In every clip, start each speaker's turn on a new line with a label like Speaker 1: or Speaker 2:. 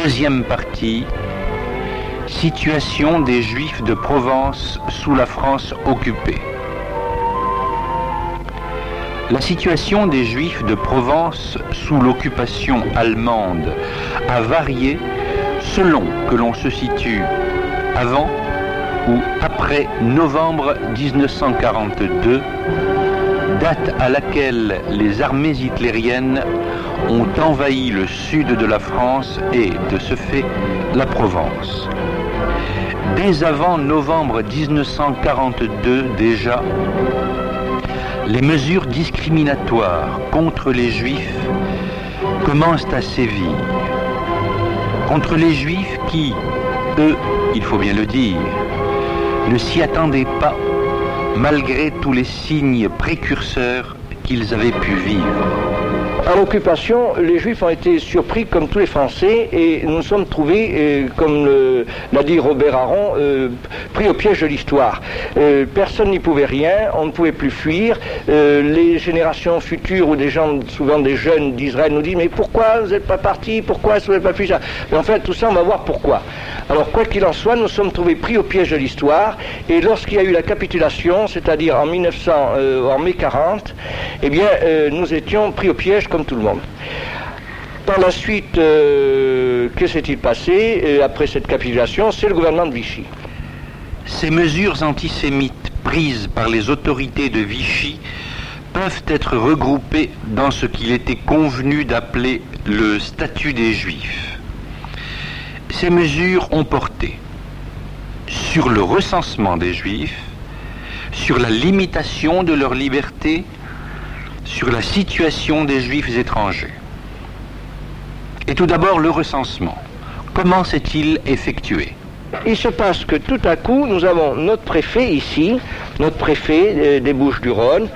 Speaker 1: Deuxième partie, situation des Juifs de Provence sous la France occupée. La situation des Juifs de Provence sous l'occupation allemande a varié selon que l'on se situe avant ou après novembre 1942, date à laquelle les armées hitlériennes ont envahi le sud de la France et, de ce fait, la Provence. Dès avant novembre 1942 déjà, les mesures discriminatoires contre les Juifs commencent à sévir. Contre les Juifs qui, eux, il faut bien le dire, ne s'y attendaient pas, malgré tous les signes précurseurs qu'ils avaient pu vivre.
Speaker 2: À l'occupation, les Juifs ont été surpris comme tous les Français et nous nous sommes trouvés, comme l'a dit Robert Aron, pris au piège de l'histoire. Personne n'y pouvait rien, on ne pouvait plus fuir. Les générations futures ou des gens, souvent des jeunes d'Israël, nous disent « Mais pourquoi vous n'êtes pas partis? Pourquoi vous n'avez pas fui ça ?» Mais en fait, tout ça, on va voir pourquoi. Alors, quoi qu'il en soit, nous nous sommes trouvés pris au piège de l'histoire et lorsqu'il y a eu la capitulation, c'est-à-dire en mai 40, eh bien, nous étions pris au piège comme tout le monde. Par la suite, que s'est-il passé après cette capitulation? C'est le gouvernement de Vichy.
Speaker 1: Ces mesures antisémites prises par les autorités de Vichy peuvent être regroupées dans ce qu'il était convenu d'appeler le statut des Juifs. Ces mesures ont porté sur le recensement des Juifs, sur la limitation de leur liberté, sur la situation des Juifs étrangers. Et tout d'abord, le recensement. Comment s'est-il effectué?
Speaker 2: Il se passe que tout à coup, nous avons notre préfet ici, notre préfet des Bouches-du-Rhône,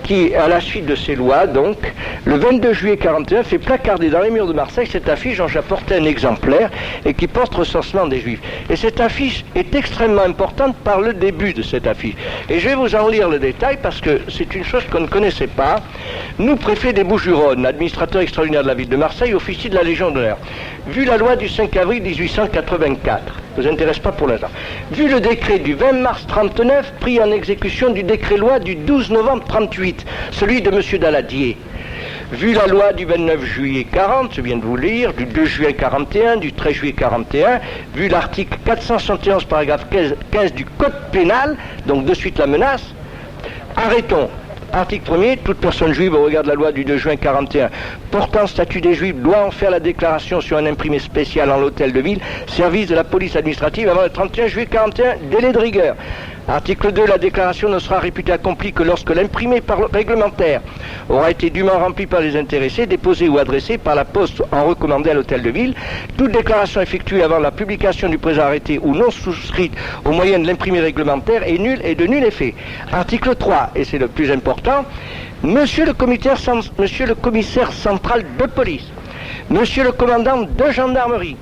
Speaker 2: qui, à la suite de ces lois, donc, le 22 juillet 41, fait placarder dans les murs de Marseille cette affiche dont j'apportais un exemplaire et qui porte recensement des Juifs. Et cette affiche est extrêmement importante par le début de cette affiche. Et je vais vous en lire le détail parce que c'est une chose qu'on ne connaissait pas. Nous, préfet des Bouches-du-Rhône, administrateur extraordinaire de la ville de Marseille, officier de la Légion d'honneur, vu la loi du 5 avril 1884, ne vous intéresse pas pour l'instant, vu le décret du 20 mars 39 pris en exécution du décret-loi du 12 novembre 38, celui de M. Daladier, vu la loi du 29 juillet 40, je viens de vous lire, du 2 juillet 41, du 13 juillet 41, vu l'article 471 paragraphe 15 du Code pénal, donc de suite la menace, arrêtons. Article 1er, toute personne juive au regard de la loi du 2 juin 41 portant statut des Juifs doit en faire la déclaration sur un imprimé spécial en l'hôtel de ville, service de la police administrative avant le 31 juillet 41, délai de rigueur. Article 2, la déclaration ne sera réputée accomplie que lorsque l'imprimé réglementaire aura été dûment rempli par les intéressés, déposé ou adressé par la poste en recommandé à l'hôtel de ville. Toute déclaration effectuée avant la publication du présent arrêté ou non souscrite au moyen de l'imprimé réglementaire est nulle et de nul effet. Article 3, et c'est le plus important, Monsieur le commissaire central de police, Monsieur le commandant de gendarmerie,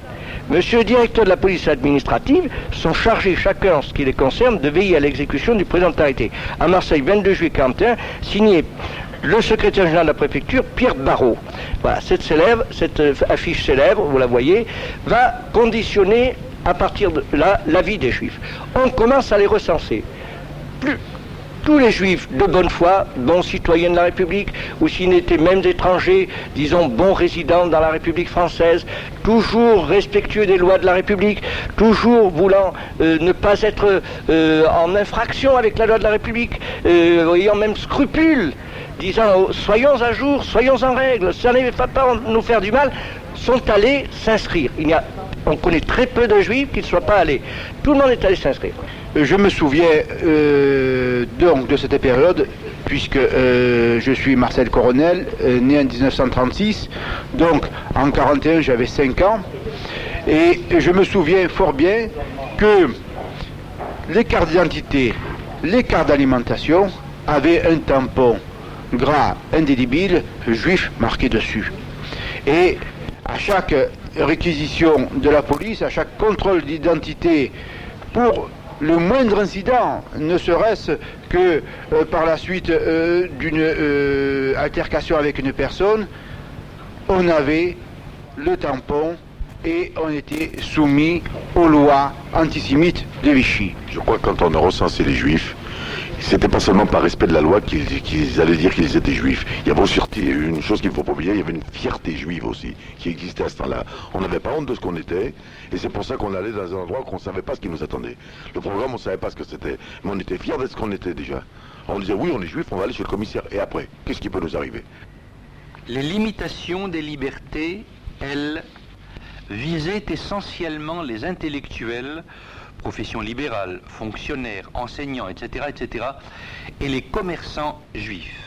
Speaker 2: Monsieur le directeur de la police administrative sont chargés chacun en ce qui les concerne de veiller à l'exécution du présent arrêté. À Marseille, 22 juillet 41, signé le secrétaire général de la préfecture, Pierre Barrault. Voilà, cette affiche célèbre, vous la voyez, va conditionner à partir de là la vie des Juifs. On commence à les recenser. Tous les Juifs de bonne foi, bons citoyens de la République, ou s'ils n'étaient même étrangers, disons bons résidents dans la République française, toujours respectueux des lois de la République, toujours voulant ne pas être en infraction avec la loi de la République, ayant même scrupule, disant soyons à jour, soyons en règle, ça ne va pas nous faire du mal, sont allés s'inscrire. On connaît très peu de Juifs qui ne soient pas allés. Tout le monde est allé s'inscrire.
Speaker 3: Je me souviens donc de cette période, puisque je suis Marcel Coronel, né en 1936, donc en 41 j'avais 5 ans, et je me souviens fort bien que les cartes d'identité, les cartes d'alimentation avaient un tampon gras indélébile juif marqué dessus. Et à chaque réquisition de la police, à chaque contrôle d'identité pour le moindre incident, ne serait-ce que par la suite d'une altercation avec une personne, on avait le tampon et on était soumis aux lois antisémites de Vichy.
Speaker 4: Je crois que quand on a recensé les juifs, c'était pas seulement par respect de la loi qu'ils allaient dire qu'ils étaient juifs. Il y avait aussi une chose qu'il ne faut pas oublier, il y avait une fierté juive aussi, qui existait à ce temps-là. On n'avait pas honte de ce qu'on était, et c'est pour ça qu'on allait dans un endroit où on ne savait pas ce qui nous attendait. Le programme, on ne savait pas ce que c'était, mais on était fiers de ce qu'on était déjà. On disait oui, on est juif, on va aller chez le commissaire, et après, qu'est-ce qui peut nous arriver?
Speaker 1: Les limitations des libertés, elles, visaient essentiellement les intellectuels, professions libérales, fonctionnaires, enseignants, etc., et les commerçants juifs.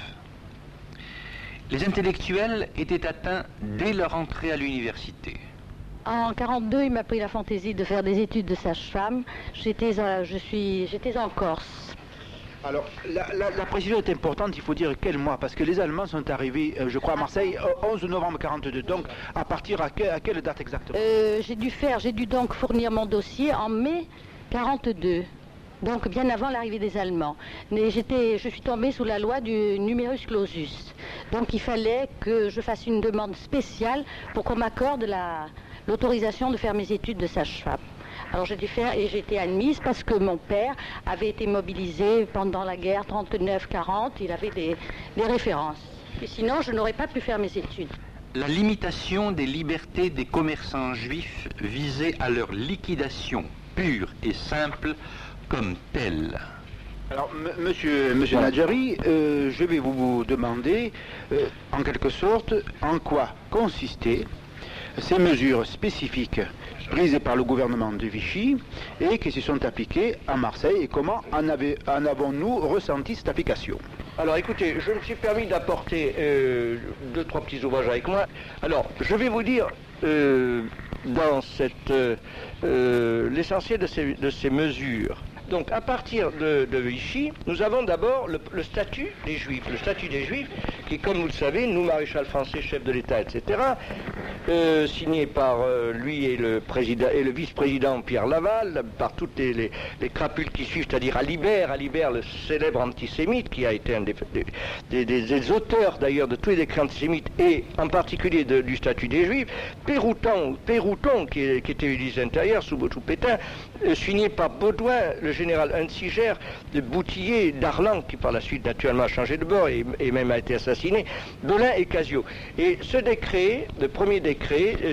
Speaker 1: Les intellectuels étaient atteints dès leur entrée à l'université.
Speaker 5: En 1942, il m'a pris la fantaisie de faire des études de sage-femme. J'étais en Corse.
Speaker 3: Alors, la précision est importante, il faut dire quel mois, parce que les Allemands sont arrivés, je crois, à Marseille, 11 novembre 1942. Donc, à partir à quelle date exactement?
Speaker 5: J'ai dû donc fournir mon dossier en mai 1942, donc bien avant l'arrivée des Allemands. Mais je suis tombée sous la loi du numerus clausus. Donc, il fallait que je fasse une demande spéciale pour qu'on m'accorde l'autorisation de faire mes études de sage-femme. Alors j'ai dû faire et j'ai été admise parce que mon père avait été mobilisé pendant la guerre 39-40, il avait des références. Et sinon, je n'aurais pas pu faire mes études.
Speaker 1: La limitation des libertés des commerçants juifs visait à leur liquidation pure et simple comme telle.
Speaker 3: Alors, monsieur Nadjari, je vais vous demander, en quelque sorte, en quoi consistaient ces mesures spécifiques prises par le gouvernement de Vichy et qui se sont appliquées à Marseille, et comment en avons-nous ressenti cette application?
Speaker 2: Alors écoutez, je me suis permis d'apporter 2-3 petits ouvrages avec moi. Alors, je vais vous dire dans l'essentiel de ces mesures. Donc, à partir de Vichy, nous avons d'abord le statut des Juifs. Le statut des Juifs, qui, comme vous le savez, nous, maréchal français, chef de l'État, etc., signé par lui et le vice-président Pierre Laval, par toutes les crapules qui suivent, c'est-à-dire Alibert, le célèbre antisémite, qui a été un des auteurs d'ailleurs de tous les décrets antisémites, et en particulier du statut des Juifs, Pérouton, qui était ministre de l'Intérieur sous Pétain, signé par Baudouin, le général Hunziger, de Boutillier, Darlan, qui par la suite naturellement a changé de bord et même a été assassiné, Belin et Casio. Et ce décret, le premier décret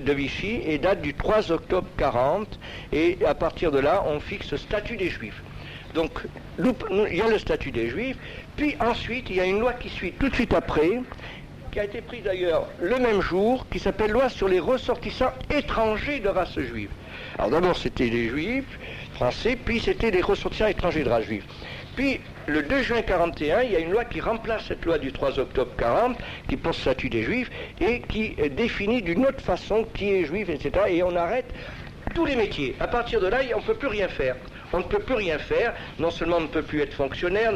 Speaker 2: de Vichy, date du 3 octobre 40, et à partir de là, on fixe le statut des Juifs. Donc, il y a le statut des Juifs, puis ensuite, il y a une loi qui suit tout de suite après, qui a été prise d'ailleurs le même jour, qui s'appelle loi sur les ressortissants étrangers de race juive. Alors d'abord, c'était les Juifs français, puis c'était les ressortissants étrangers de race juive. Puis, le 2 juin 1941, il y a une loi qui remplace cette loi du 3 octobre 40, qui pose le statut des Juifs, et qui définit d'une autre façon qui est juif, etc. Et on arrête tous les métiers. À partir de là, on ne peut plus rien faire. On ne peut plus rien faire. Non seulement on ne peut plus être fonctionnaire,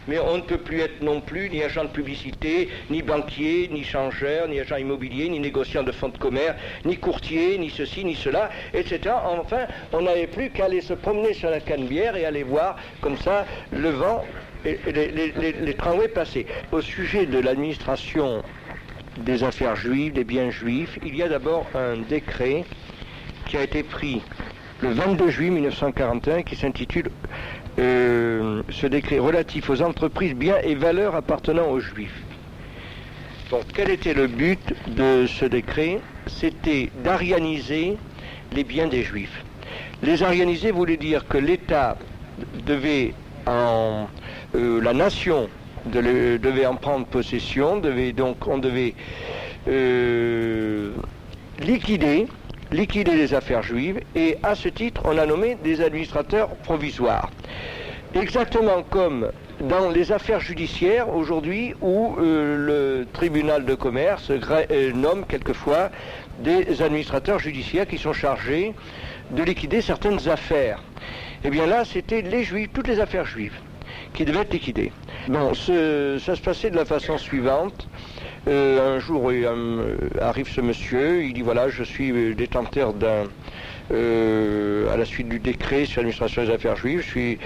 Speaker 2: mais on ne peut plus être non plus ni agent de publicité, ni banquier, ni changeur, ni agent immobilier, ni négociant de fonds de commerce, ni courtier, ni ceci, ni cela, etc. Enfin, on n'avait plus qu'à aller se promener sur la Canebière et aller voir comme ça le vent et les tramways passer. Au sujet de l'administration des affaires juives, des biens juifs, il y a d'abord un décret qui a été pris le 22 juillet 1941, qui s'intitule ce décret relatif aux entreprises, biens et valeurs appartenant aux Juifs. Donc, quel était le but de ce décret? C'était d'arianiser les biens des Juifs. Les arianiser voulait dire que l'État devait la nation devait en prendre possession, on devait liquider les affaires juives, et à ce titre, on a nommé des administrateurs provisoires. Exactement comme dans les affaires judiciaires aujourd'hui, où le tribunal de commerce nomme quelquefois des administrateurs judiciaires qui sont chargés de liquider certaines affaires. Et bien là, c'était les Juifs, toutes les affaires juives, qui devaient être liquidées. Bon, ça se passait de la façon suivante. Un jour arrive ce monsieur, il dit voilà, je suis détenteur à la suite du décret sur l'administration des affaires juives, j'ai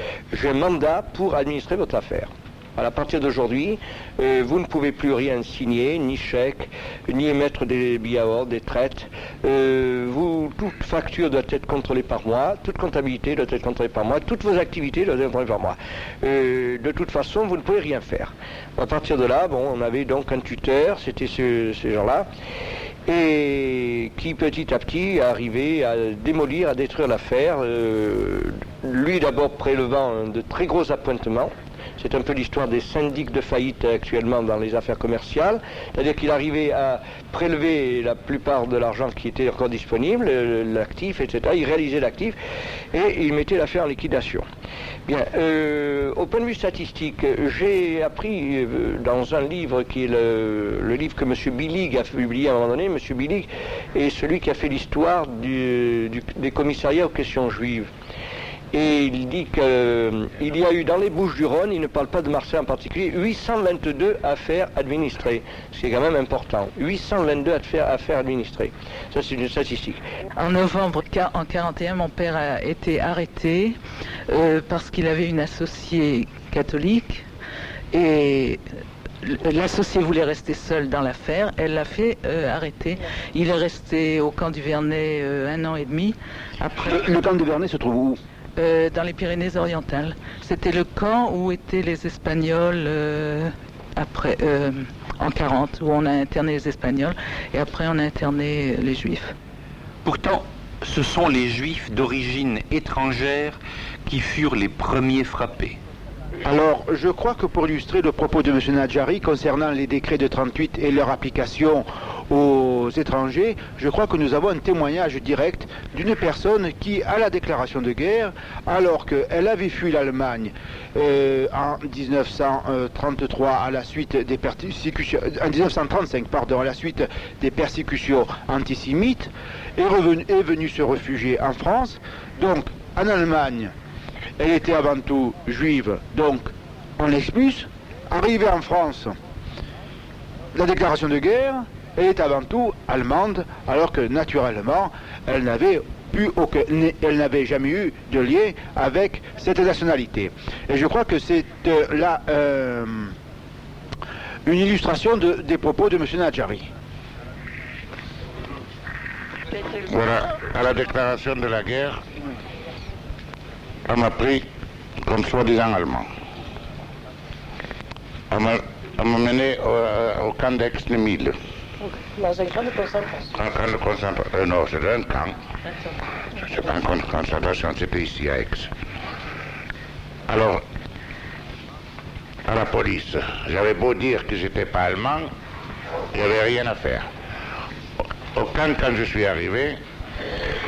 Speaker 2: un mandat pour administrer votre affaire. Alors, à partir d'aujourd'hui, vous ne pouvez plus rien signer, ni chèque, ni émettre des billets à ordre, des traites. Vous toute facture doit être contrôlée par moi, toute comptabilité doit être contrôlée par moi, toutes vos activités doivent être contrôlées par moi. De toute façon, vous ne pouvez rien faire. À partir de là, bon, on avait donc un tuteur, c'était ces gens-là, et qui petit à petit arrivait à démolir, à détruire l'affaire, lui d'abord prélevant de très gros appointements. C'est un peu l'histoire des syndics de faillite actuellement dans les affaires commerciales, c'est-à-dire qu'il arrivait à prélever la plupart de l'argent qui était encore disponible, l'actif, etc. Il réalisait l'actif et il mettait l'affaire en liquidation. Bien, au point de vue statistique, j'ai appris dans un livre qui est le livre que M. Billig a publié à un moment donné. M. Billig est celui qui a fait l'histoire des commissariats aux questions juives. Et il dit qu'il y a eu dans les Bouches-du-Rhône, il ne parle pas de Marseille en particulier, 822 affaires administrées, ce qui est quand même important. 822 affaires administrées. Ça, c'est une statistique.
Speaker 6: En novembre 1941, mon père a été arrêté parce qu'il avait une associée catholique et l'associée voulait rester seule dans l'affaire. Elle l'a fait arrêter. Il est resté au camp du Vernet 1 an et demi. Après...
Speaker 3: Le camp du Vernet se trouve où ?
Speaker 6: Dans les Pyrénées-Orientales. C'était le camp où étaient les Espagnols après, en 40, où on a interné les Espagnols et après on a interné les Juifs.
Speaker 1: Pourtant, ce sont les Juifs d'origine étrangère qui furent les premiers frappés.
Speaker 3: Alors, je crois que pour illustrer le propos de M. Nadjari concernant les décrets de 38 et leur application aux étrangers, je crois que nous avons un témoignage direct d'une personne qui, à la déclaration de guerre, alors qu'elle avait fui l'Allemagne en 1933 à la suite des persécutions, en 1935 pardon, à la suite des persécutions antisémites, est venue se réfugier en France. Donc, en Allemagne, elle était avant tout juive, donc on l'expulse. Arrivée en France, la déclaration de guerre, elle est avant tout allemande, alors que naturellement, elle n'avait jamais eu de lien avec cette nationalité. Et je crois que c'est là une illustration des propos de M. Nadjari.
Speaker 7: Voilà, à la déclaration de la guerre, on m'a pris comme soi-disant allemand. On m'a mené au camp d'Aix-les-Milles.
Speaker 5: Dans un camp de concentration.
Speaker 7: Un camp de concentration. Non, c'était un camp. C'est pas un camp de concentration, c'était ici à Aix. Alors, à la police, j'avais beau dire que j'étais pas allemand, il n'y avait rien à faire. Au camp, quand je suis arrivé,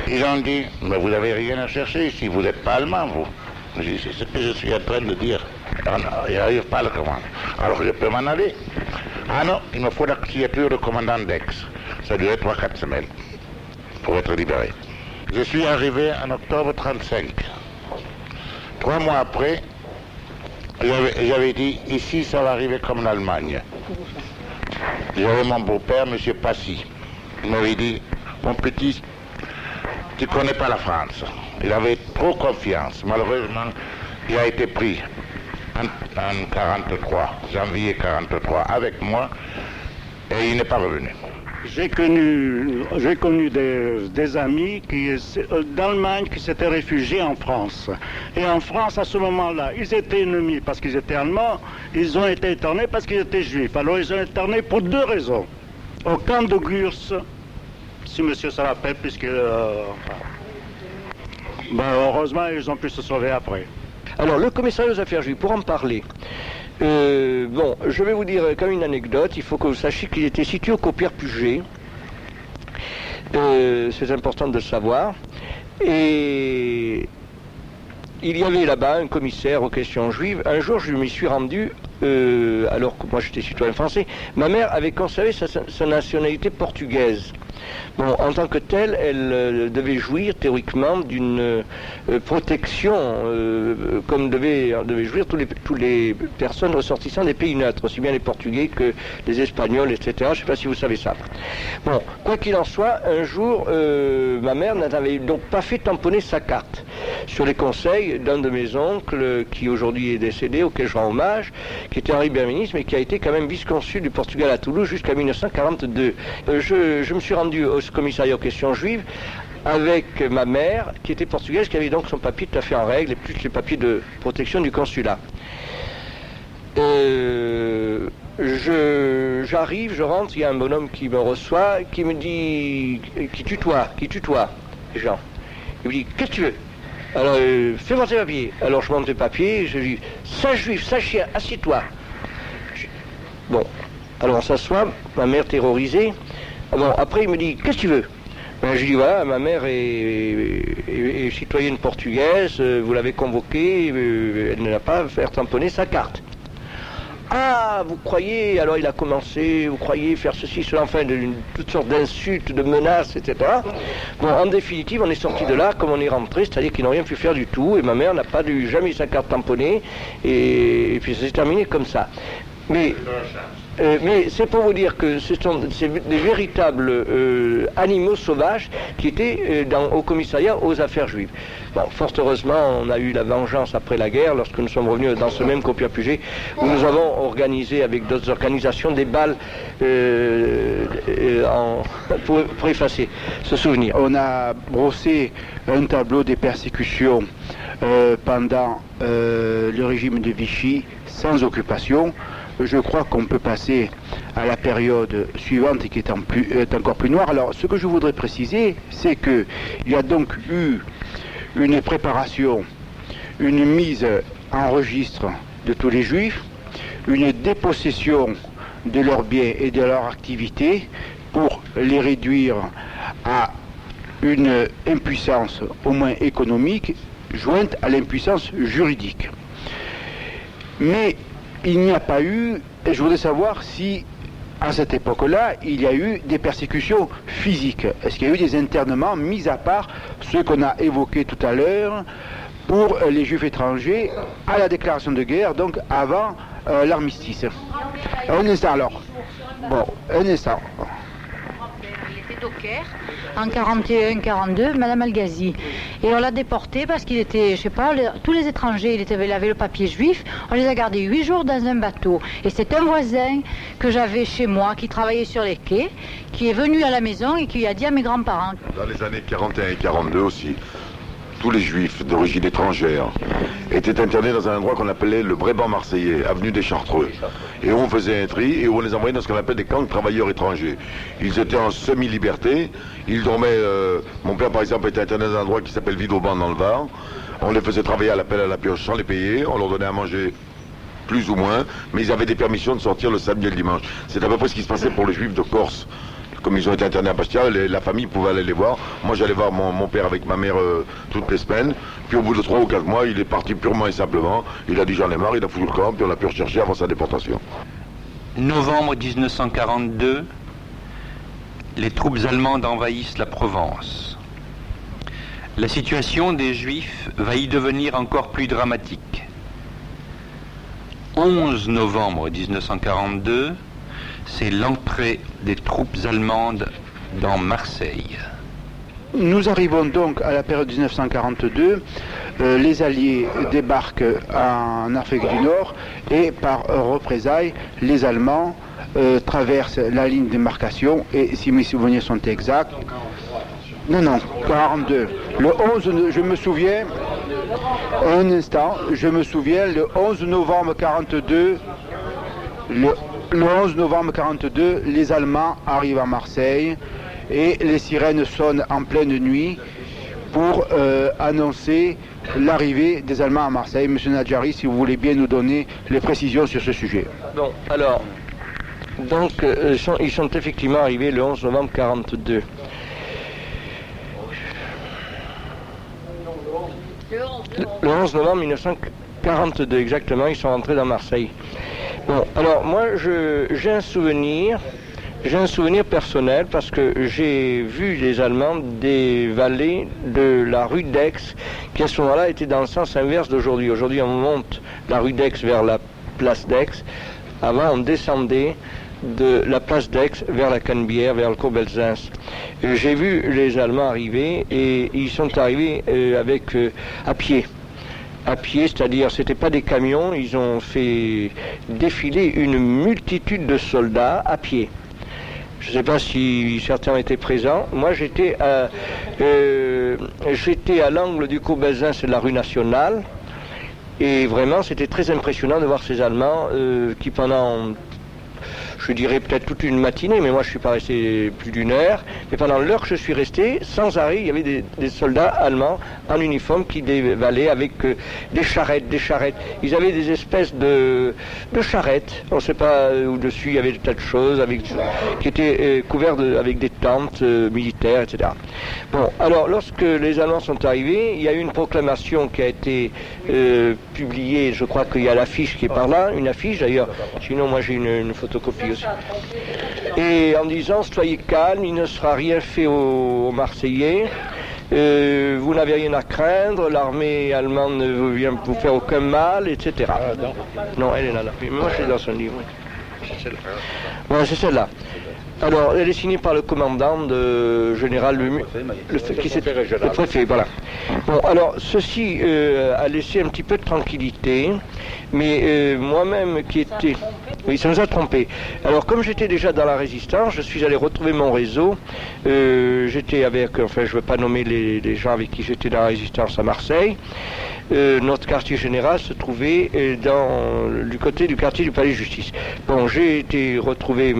Speaker 7: ils ont dit, mais vous n'avez rien à chercher ici, vous n'êtes pas allemand, vous. J'ai dit, c'est ce que je suis en train de dire. Il n'arrive pas à le commandant. Alors je peux m'en aller. Ah non, il me faut la signature du commandant d'Aix. Ça durait 3-4 semaines pour être libéré. Je suis arrivé en octobre 1935. 3 mois après, j'avais dit, ici ça va arriver comme l'Allemagne. J'avais mon beau-père, M. Passy. Il m'avait dit, mon petit, tu ne connais pas la France. Il avait trop confiance. Malheureusement, il a été pris en 1943, janvier 1943, avec moi, et il n'est pas revenu.
Speaker 8: J'ai connu des amis d'Allemagne qui s'étaient réfugiés en France. Et en France, à ce moment-là, ils étaient ennemis parce qu'ils étaient allemands, ils ont été internés parce qu'ils étaient juifs. Alors ils ont été internés pour 2 raisons. Au camp de Gurs, si monsieur se rappelle, puisque... heureusement, ils ont pu se sauver après.
Speaker 2: Alors, le commissariat aux affaires juives, pour en parler, je vais vous dire comme une anecdote, il faut que vous sachiez qu'il était situé au Copierre-Puget. C'est important de le savoir. Et il y avait là-bas un commissaire aux questions juives. Un jour, je m'y suis rendu, alors que moi j'étais citoyen français. Ma mère avait conservé sa nationalité portugaise. Bon, en tant que telle, elle devait jouir théoriquement d'une protection, comme devaient jouir tous les personnes ressortissant des pays neutres, aussi bien les Portugais que les Espagnols, etc. Je ne sais pas si vous savez ça. Bon, quoi qu'il en soit, un jour, ma mère n'avait donc pas fait tamponner sa carte. Sur les conseils d'un de mes oncles, qui aujourd'hui est décédé, auquel je rends hommage, qui était Henri Berminis, mais qui a été quand même vice-consul du Portugal à Toulouse jusqu'à 1942. Je me suis rendu au commissariat aux questions juives avec ma mère, qui était portugaise, qui avait donc son papier tout à fait en règle, et plus les papiers de protection du consulat. J'arrive, je rentre, il y a un bonhomme qui me reçoit, qui me dit, qui tutoie, Jean. Il me dit, qu'est-ce que tu veux? Alors, fais voir tes papiers. Alors, je monte les papiers, je dis, sage juif, sage chien, assieds-toi. Bon, alors on s'assoit, ma mère terrorisée. Bon, après, il me dit, qu'est-ce que tu veux? Ben, je dis, voilà, ma mère est citoyenne portugaise, vous l'avez convoquée, elle ne l'a pas faire tamponner sa carte. Ah, vous croyez, alors il a commencé, vous croyez faire ceci, cela, enfin, toutes sortes d'insultes, de menaces, etc. Bon, en définitive, on est sorti de là comme on est rentré, c'est-à-dire qu'ils n'ont rien pu faire du tout, et ma mère n'a pas jamais eu sa carte tamponnée, et puis ça s'est terminé comme ça. Mais c'est pour vous dire que c'est des véritables animaux sauvages qui étaient au commissariat aux affaires juives. Bon, fort heureusement, on a eu la vengeance après la guerre, lorsque nous sommes revenus dans ce même Copiapugé, où nous avons organisé avec d'autres organisations des balles pour effacer ce souvenir.
Speaker 3: On a brossé un tableau des persécutions pendant le régime de Vichy, sans occupation. Je crois qu'on peut passer à la période suivante qui est encore plus noire. Alors, ce que je voudrais préciser, c'est qu'il y a donc eu une préparation, une mise en registre de tous les juifs, une dépossession de leurs biens et de leurs activités pour les réduire à une impuissance au moins économique, jointe à l'impuissance juridique. Mais il n'y a pas eu, et je voudrais savoir si, à cette époque-là, il y a eu des persécutions physiques. Est-ce qu'il y a eu des internements, mis à part ceux qu'on a évoqués tout à l'heure, pour les juifs étrangers, à la déclaration de guerre, donc avant l'armistice? Un instant alors. Bon, un instant.
Speaker 9: Il était au Caire, en 41-42, Madame Algazi. Et on l'a déporté parce qu'il était, je sais pas, tous les étrangers, il avait le papier juif, on les a gardés 8 jours dans un bateau. Et c'est un voisin que j'avais chez moi, qui travaillait sur les quais, qui est venu à la maison et qui a dit à mes grands-parents.
Speaker 4: Dans les années 41 et 42 aussi, tous les juifs d'origine étrangère étaient internés dans un endroit qu'on appelait le Brébant marseillais, avenue des Chartreux. Et on faisait un tri et on les envoyait dans ce qu'on appelle des camps de travailleurs étrangers. Ils étaient en semi-liberté, ils dormaient, mon père par exemple était interné dans un endroit qui s'appelle Vidauban dans le Var. On les faisait travailler à la pelle à la pioche sans les payer, on leur donnait à manger plus ou moins, mais ils avaient des permissions de sortir le samedi et le dimanche. C'est à peu près ce qui se passait pour les juifs de Corse. Comme ils ont été internés à Bastia, la famille pouvait aller les voir. Moi j'allais voir mon père avec ma mère toutes les semaines. Puis au bout de 3 ou 4 mois, il est parti purement et simplement. Il a dit j'en ai marre, il a foutu le camp, puis on a pu rechercher avant sa déportation.
Speaker 1: Novembre 1942, les troupes allemandes envahissent la Provence. La situation des Juifs va y devenir encore plus dramatique. 11 novembre 1942, c'est l'entrée des troupes allemandes dans Marseille.
Speaker 3: Nous arrivons donc à la période 1942. Les Alliés débarquent en Afrique du Nord et par représailles, les Allemands traversent la ligne de démarcation et si mes souvenirs sont exacts, non, 42. Le 11, je me souviens, un instant, je me souviens, le 11 novembre 42, le 11 novembre 42, les Allemands arrivent à Marseille et les sirènes sonnent en pleine nuit pour annoncer l'arrivée des Allemands à Marseille. Monsieur Nadjari, si vous voulez bien nous donner les précisions sur ce sujet.
Speaker 2: Bon, alors, donc, ils sont effectivement arrivés le 11 novembre 42. Le 11 novembre 1942, exactement, ils sont rentrés dans Marseille. Bon, alors moi j'ai un souvenir personnel parce que j'ai vu les Allemands dévaler de la rue d'Aix, qui à ce moment-là était dans le sens inverse d'aujourd'hui. Aujourd'hui on monte la rue d'Aix vers la place d'Aix. Avant on descendait de la place d'Aix vers la Canebière, vers le cours Belzins. J'ai vu les Allemands arriver et ils sont arrivés à pied. À pied, c'est-à-dire c'était pas des camions, ils ont fait défiler une multitude de soldats à pied. Je ne sais pas si certains étaient présents. Moi, j'étais à l'angle du Corbezin, c'est de la rue Nationale. Et vraiment, c'était très impressionnant de voir ces Allemands qui pendant, je dirais peut-être toute une matinée, mais moi je ne suis pas resté plus d'une heure, mais pendant l'heure que je suis resté, sans arrêt, il y avait des soldats allemands en uniforme qui dévalaient avec des charrettes. Ils avaient des espèces de charrettes, on ne sait pas où dessus il y avait des tas de choses, qui étaient couvertes avec des tentes militaires, etc. Bon, alors lorsque les Allemands sont arrivés, il y a eu une proclamation qui a été publiée, je crois qu'il y a l'affiche qui est par là, une affiche d'ailleurs, sinon moi j'ai une photocopie aussi. Et en disant, soyez calmes, il ne sera rien fait aux Marseillais, vous n'avez rien à craindre, l'armée allemande ne vient vous faire aucun mal, etc. Non, elle est là. Mais moi je suis dans son livre. C'est celle-là. Voilà, c'est celle-là. Alors, elle est signée par le commandant général, le préfet, voilà. Bon, alors, ceci a laissé un petit peu de tranquillité, mais moi-même qui étais... Oui, ça nous a trompés. Alors, comme j'étais déjà dans la résistance, je suis allé retrouver mon réseau. J'étais avec, enfin, je ne veux pas nommer les gens avec qui j'étais dans la résistance à Marseille. Notre quartier général se trouvait du côté du quartier du Palais de Justice. Bon, j'ai été retrouver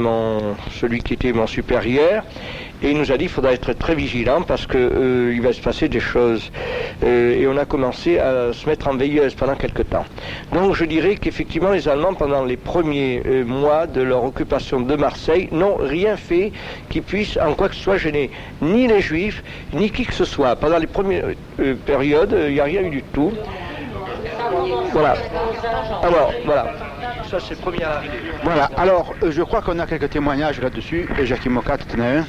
Speaker 2: celui qui était mon supérieur, et il nous a dit qu'il faudra être très vigilant parce que il va se passer des choses. Et on a commencé à se mettre en veilleuse pendant quelque temps. Donc je dirais qu'effectivement les Allemands, pendant les premiers mois de leur occupation de Marseille, n'ont rien fait qui puisse en quoi que ce soit gêner ni les Juifs, ni qui que ce soit. Pendant les premières périodes, il n'y a rien eu du tout. Voilà. Alors, voilà. Ça, c'est le premier arrivé.
Speaker 3: Voilà, alors je crois qu'on a quelques témoignages là-dessus. Jacques Mocat, t'en as un?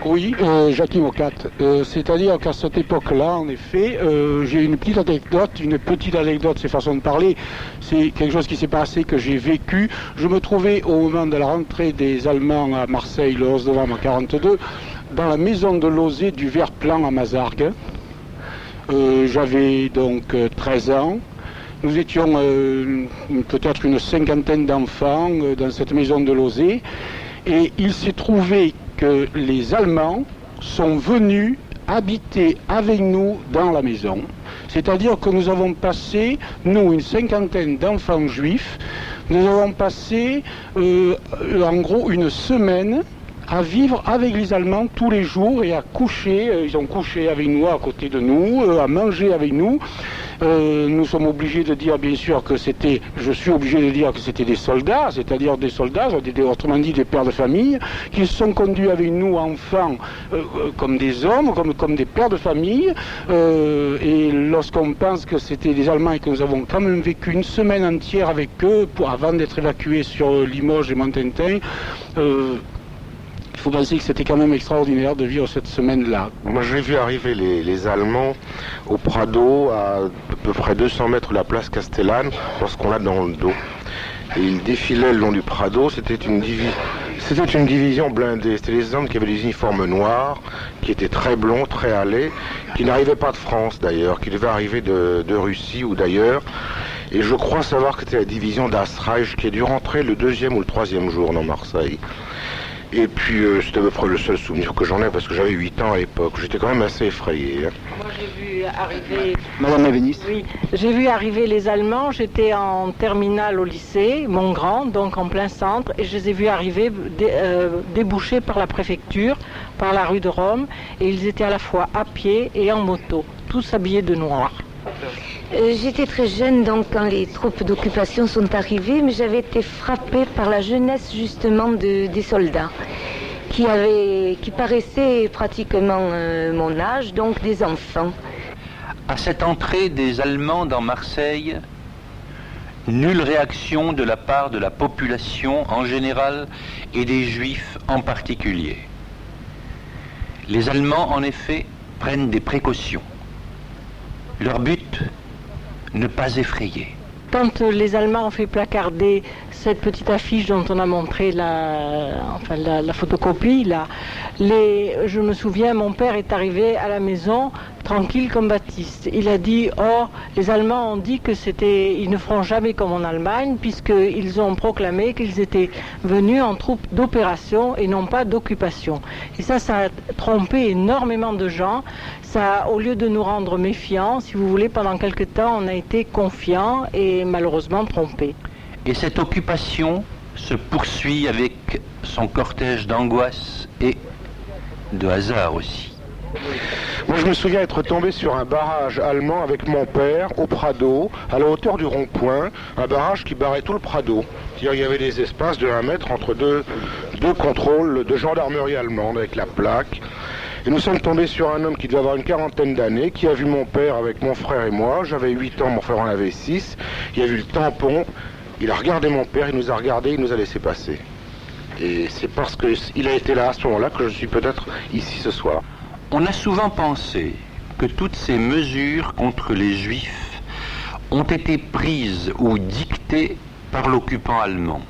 Speaker 10: Oui, Jacques Mocat. C'est-à-dire qu'à cette époque-là, en effet, j'ai une petite anecdote, c'est façon de parler. C'est quelque chose qui s'est passé, que j'ai vécu. Je me trouvais au moment de la rentrée des Allemands à Marseille, le 11 novembre 1942, dans la maison de Lozé du Vert-Plan à Mazargues. J'avais donc 13 ans. Nous étions peut-être une cinquantaine d'enfants dans cette maison de Lozé. Et il s'est trouvé que les Allemands sont venus habiter avec nous dans la maison. C'est-à-dire que nous avons passé, nous, une cinquantaine d'enfants juifs, nous avons passé en gros une semaine à vivre avec les Allemands tous les jours et à coucher. Ils ont couché avec nous, à côté de nous, à manger avec nous. Nous sommes obligés de dire, bien sûr, que je suis obligé de dire que c'était des soldats, c'est-à-dire des soldats, autrement dit des pères de famille, qui se sont conduits avec nous, enfants, comme des hommes, comme des pères de famille. Et lorsqu'on pense que c'était des Allemands et que nous avons quand même vécu une semaine entière avec eux, avant d'être évacués sur Limoges et Montentin, il faut penser que c'était quand même extraordinaire de vivre cette semaine-là.
Speaker 11: Moi, j'ai vu arriver les Allemands au Prado, à peu près 200 mètres de la place Castellane, lorsqu'on l'a dans le dos. Et ils défilaient le long du Prado, c'était une division blindée. C'était les hommes qui avaient des uniformes noirs, qui étaient très blonds, très hâlés, qui n'arrivaient pas de France d'ailleurs, qui devaient arriver de Russie ou d'ailleurs. Et je crois savoir que c'était la division d'Astreich qui a dû rentrer le 2e ou le 3e jour dans Marseille. Et puis c'était à peu près le seul souvenir que j'en ai parce que j'avais 8 ans à l'époque. J'étais quand même assez effrayé.
Speaker 12: Moi j'ai vu arriver...
Speaker 3: Madame la ministre.
Speaker 12: Oui, j'ai vu arriver les Allemands. J'étais en terminale au lycée, Montgrand, donc en plein centre, et je les ai vus arriver débouchés par la préfecture, par la rue de Rome, et ils étaient à la fois à pied et en moto, tous habillés de noir.
Speaker 13: J'étais très jeune donc quand les troupes d'occupation sont arrivées, mais j'avais été frappée par la jeunesse justement des soldats qui paraissaient pratiquement mon âge, donc des enfants.
Speaker 1: À cette entrée des Allemands dans Marseille, nulle réaction de la part de la population en général et des Juifs en particulier. Les Allemands, en effet, prennent des précautions. Leur but, ne pas effrayer.
Speaker 12: Quand les Allemands ont fait placarder cette petite affiche dont on a montré la photocopie, là, je me souviens, mon père est arrivé à la maison tranquille comme Baptiste. Il a dit, oh, les Allemands ont dit ils ne feront jamais comme en Allemagne, puisqu'ils ont proclamé qu'ils étaient venus en troupes d'opération et non pas d'occupation. Et ça a trompé énormément de gens. Ça, au lieu de nous rendre méfiants, si vous voulez, pendant quelque temps, on a été confiants et malheureusement trompés.
Speaker 1: Et cette occupation se poursuit avec son cortège d'angoisse et de hasard aussi.
Speaker 11: Moi, je me souviens être tombé sur un barrage allemand avec mon père au Prado, à la hauteur du rond-point, un barrage qui barrait tout le Prado. C'est-à-dire qu'il y avait des espaces de 1 mètre entre deux contrôles de gendarmerie allemande avec la plaque. Et nous sommes tombés sur un homme qui devait avoir une 40aine d'années, qui a vu mon père avec mon frère et moi. J'avais 8 ans, mon frère en avait 6. Il a vu le tampon, il a regardé mon père, il nous a regardé, il nous a laissé passer. Et c'est parce qu'il a été là à ce moment-là que je suis peut-être ici ce soir.
Speaker 1: On a souvent pensé que toutes ces mesures contre les Juifs ont été prises ou dictées par l'occupant allemand.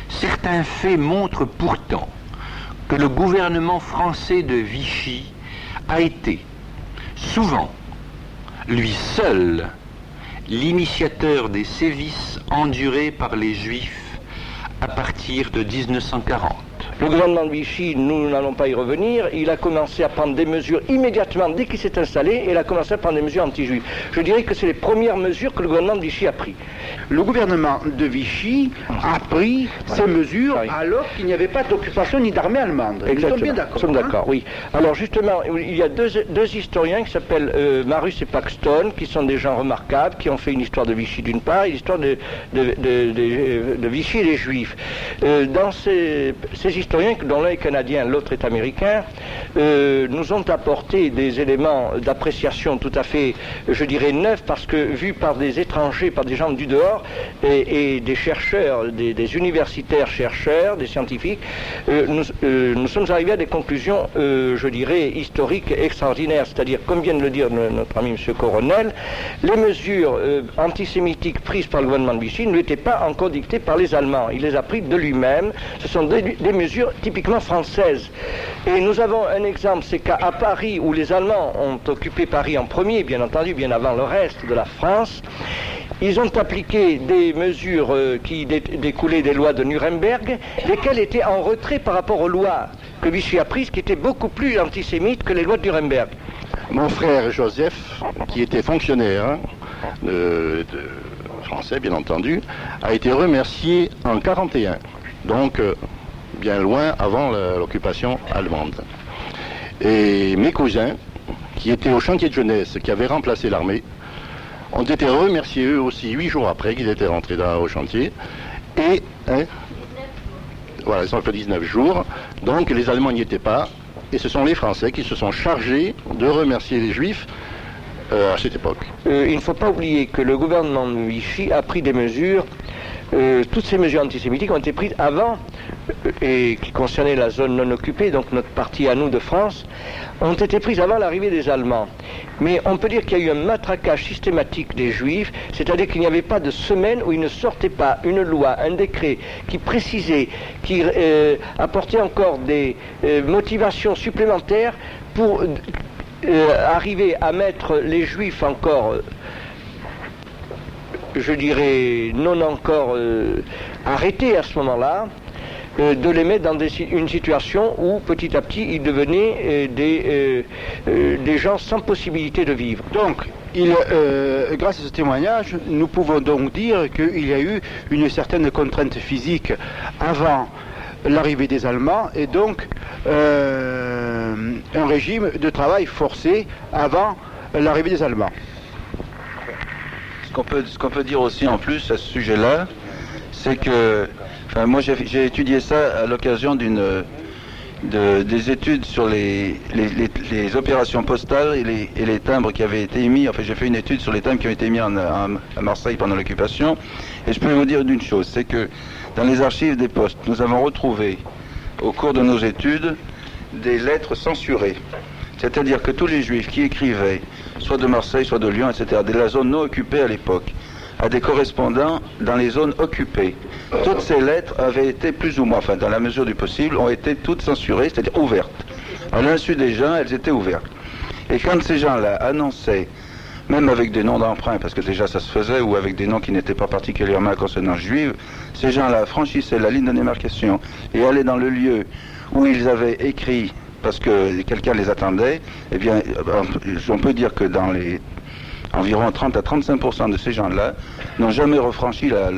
Speaker 1: Certains faits montrent pourtant que le gouvernement français de Vichy a été, souvent, lui seul, l'initiateur des sévices endurés par les Juifs à partir de 1940.
Speaker 2: Le gouvernement de Vichy, nous n'allons pas y revenir, il a commencé à prendre des mesures immédiatement dès qu'il s'est installé, et il a commencé à prendre des mesures anti-juives. Je dirais que c'est les premières mesures que le gouvernement de Vichy a prises.
Speaker 3: Le gouvernement de Vichy a pris ces mesures alors qu'il n'y avait pas d'occupation ni d'armée allemande.
Speaker 2: Exactement.
Speaker 3: Nous sommes bien d'accord.
Speaker 2: Nous sommes d'accord, oui. Alors justement, il y a deux historiens qui s'appellent Marus et Paxton, qui sont des gens remarquables, qui ont fait une histoire de Vichy d'une part, et l'histoire de Vichy et les Juifs. Dans ces historiens, dont l'un est canadien, l'autre est américain, nous ont apporté des éléments d'appréciation tout à fait, je dirais, neufs, parce que vus par des étrangers, par des gens du dehors, et des chercheurs, des universitaires chercheurs, des scientifiques, nous sommes arrivés à des conclusions, je dirais, historiques extraordinaires. C'est-à-dire, comme vient de le dire notre ami M. Coronel, les mesures antisémitiques prises par le gouvernement de Vichy ne étaient pas encore dictées par les Allemands. Il les a prises de lui-même. Ce sont des mesures typiquement françaises. Et nous avons un exemple, c'est qu'à Paris, où les Allemands ont occupé Paris en premier, bien entendu, bien avant le reste de la France, ils ont appliqué des mesures qui découlaient des lois de Nuremberg, lesquelles étaient en retrait par rapport aux lois que Vichy a prises, qui étaient beaucoup plus antisémites que les lois de Nuremberg.
Speaker 14: Mon frère Joseph, qui était fonctionnaire français, bien entendu, a été remercié en 1941, donc bien loin avant l'occupation allemande. Et mes cousins, qui étaient au chantier de jeunesse, qui avaient remplacé l'armée, ont été remerciés eux aussi 8 jours après qu'ils étaient rentrés au chantier. Et voilà, ils ont fait 19 jours, donc les Allemands n'y étaient pas, et ce sont les Français qui se sont chargés de remercier les Juifs à cette époque.
Speaker 2: Il ne faut pas oublier que le gouvernement de Vichy a pris des mesures, toutes ces mesures antisémitiques ont été prises avant, et qui concernaient la zone non occupée, donc notre partie à nous de France, ont été prises avant l'arrivée des Allemands. Mais on peut dire qu'il y a eu un matraquage systématique des Juifs, c'est-à-dire qu'il n'y avait pas de semaine où il ne sortait pas une loi, un décret qui précisait, qui apportait encore des motivations supplémentaires pour arriver à mettre les Juifs encore, je dirais, non encore arrêtés à ce moment-là, de les mettre dans une situation où petit à petit ils devenaient des gens sans possibilité de vivre.
Speaker 3: Donc, grâce à ce témoignage, nous pouvons donc dire qu'il y a eu une certaine contrainte physique avant l'arrivée des Allemands et donc un régime de travail forcé avant l'arrivée des Allemands.
Speaker 15: Ce qu'on peut dire aussi en plus à ce sujet-là, c'est que moi j'ai étudié ça à l'occasion des études sur les opérations postales et les timbres qui avaient été émis. Enfin, j'ai fait une étude sur les timbres qui ont été émis à Marseille pendant l'occupation. Et je peux vous dire d'une chose, c'est que dans les archives des postes, nous avons retrouvé au cours de nos études des lettres censurées. C'est-à-dire que tous les Juifs qui écrivaient, soit de Marseille, soit de Lyon, etc., de la zone non occupée à l'époque, à des correspondants dans les zones occupées. Toutes ces lettres avaient été plus ou moins, enfin dans la mesure du possible, ont été toutes censurées, c'est-à-dire ouvertes. À l'insu des gens, elles étaient ouvertes. Et quand ces gens-là annonçaient, même avec des noms d'emprunt, parce que déjà ça se faisait, ou avec des noms qui n'étaient pas particulièrement à consonance juive, ces gens-là franchissaient la ligne de démarcation et allaient dans le lieu où ils avaient écrit, parce que quelqu'un les attendait, eh bien, on peut dire que dans les environ 30 à 35% de ces gens-là n'ont jamais refranchi la